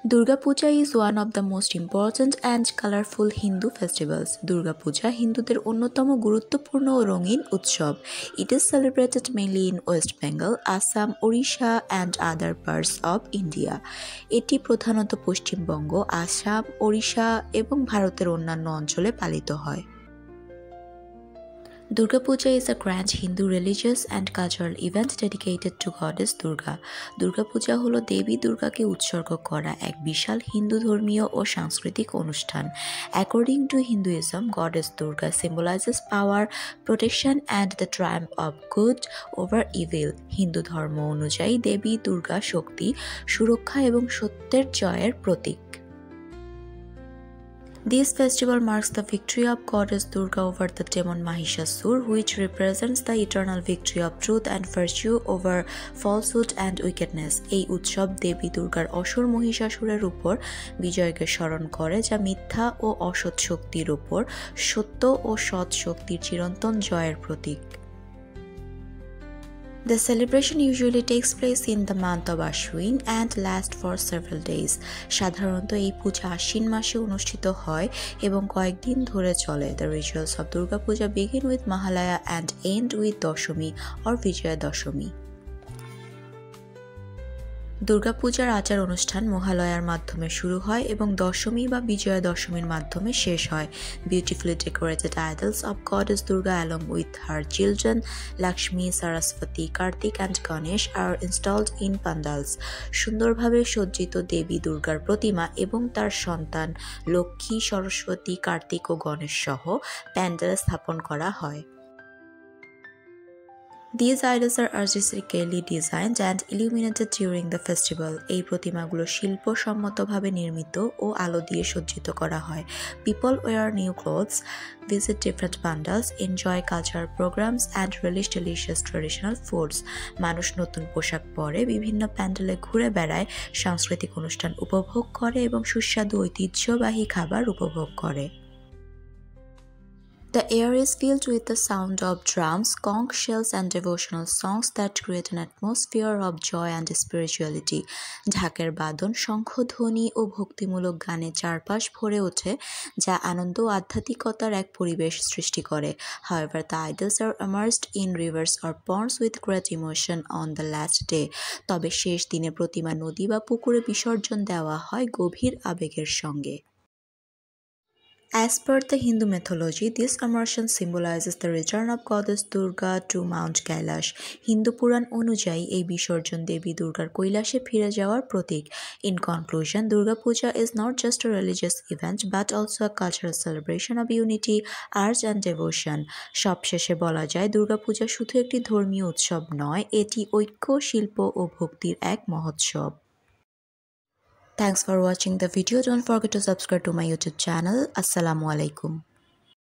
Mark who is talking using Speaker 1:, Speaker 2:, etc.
Speaker 1: Durga Puja is one of the most important and colorful Hindu festivals. Durga Puja হিন্দুদের অন্যতম গুরুত্বপূর্ণ ও রঙিন উৎসব. It is celebrated mainly in West Bengal, Assam, Odisha and other parts of India. এটি প্রধানত পশ্চিমবঙ্গ, আসাম, ওড়িশা এবং ভারতের অন্যান্য অঞ্চলে পালিত হয়। Durga Puja is a grand Hindu religious and cultural event dedicated to goddess Durga. Durga Puja হলো দেবী দুর্গাকে উৎসর্গ করা এক বিশাল হিন্দু ধর্মীয় ও সাংস্কৃতিক অনুষ্ঠান। According to Hinduism, goddess Durga symbolizes power, protection and the triumph of good over evil. Hindu ধর্ম অনুযায়ী দেবী দুর্গা শক্তি, সুরক্ষা এবং সত্যের জয়ের প্রতীক। This festival marks the victory of goddess Durga over the demon Mahishasur, which represents the eternal victory of truth and virtue over falsehood and wickedness. এই উৎসব দেবী দুর্গার অসুর মহিষাসুরের উপর বিজয়কে স্মরণ করে, যা মিথ্যা ও অসৎ শক্তির উপর সত্য ও সৎ শক্তির চিরন্তন জয়ের প্রতীক। The celebration usually takes place in the month of Ashwin and lasts for several days. সাধারণত এই পূজা আশ্বিন মাসে অনুষ্ঠিত হয় এবং কয়েকদিন ধরে চলে। The rituals of Durga Puja begin with Mahalaya and end with Dashami or Vijaya Dashami. Durga পূজার আচার অনুষ্ঠান মহালয়ার মাধ্যমে শুরু হয় এবং দশমী বা বিজয়া দশমীর মাধ্যমে শেষ হয়। Beautifully decorated idols of goddess Durga along with her children Lakshmi, Saraswati, Kartik and Ganesh are installed in pandals. সুন্দরভাবে সজ্জিত দেবী দুর্গার প্রতিমা এবং তার সন্তান লক্ষ্মী, সরস্বতী, কার্তিক ও গণেশ সহ প্যান্ডেল স্থাপন করা হয়। These idols are artistically designed and illuminated during the festival. এই প্রতিমাগুলো শিল্পসম্মতভাবে নির্মিত ও আলো দিয়ে সজ্জিত করা হয়। People wear new clothes, visit different pandals, enjoy cultural programs and relish delicious traditional foods. মানুষ নতুন পোশাক পরে বিভিন্ন প্যান্ডেলে ঘুরে বেড়ায়, সাংস্কৃতিক অনুষ্ঠান উপভোগ করে এবং সুস্বাদু ঐতিহ্যবাহী খাবার উপভোগ করে। The air is filled with the sound of drums, conch shells and devotional songs that create an atmosphere of joy and spirituality. ঢাকের বাদন, শঙ্খধ্বনি ও ভক্তিমূলক গানে চারপাশ ভরে ওঠে, যা আনন্দ ও আধ্যাত্মিকতার এক পরিবেশ সৃষ্টি করে। However, the idols are immersed in rivers or ponds with great emotion on the last day. তবে শেষ দিনে প্রতিমা নদী বা পুকুরে বিসর্জন দেওয়া হয় গভীর আবেগের সঙ্গে। As per the Hindu mythology, this immersion symbolizes the return of goddess Durga to Mount Kailash. Hindu পুরাণ অনুযায়ী এই বিসর্জন দেবী দুর্গার কৈলাসে ফিরে যাওয়ার প্রতীক। In conclusion, Durga Puja is not just a religious event but also a cultural celebration of unity, art and devotion. সবশেষে বলা যায় দুর্গা পূজা শুধু একটি ধর্মীয় উৎসব নয়, এটি ঐক্য, শিল্প ও ভক্তির এক মহোৎসব। Thanks for watching the video. Don't forget to subscribe to my YouTube channel. Assalamu alaikum.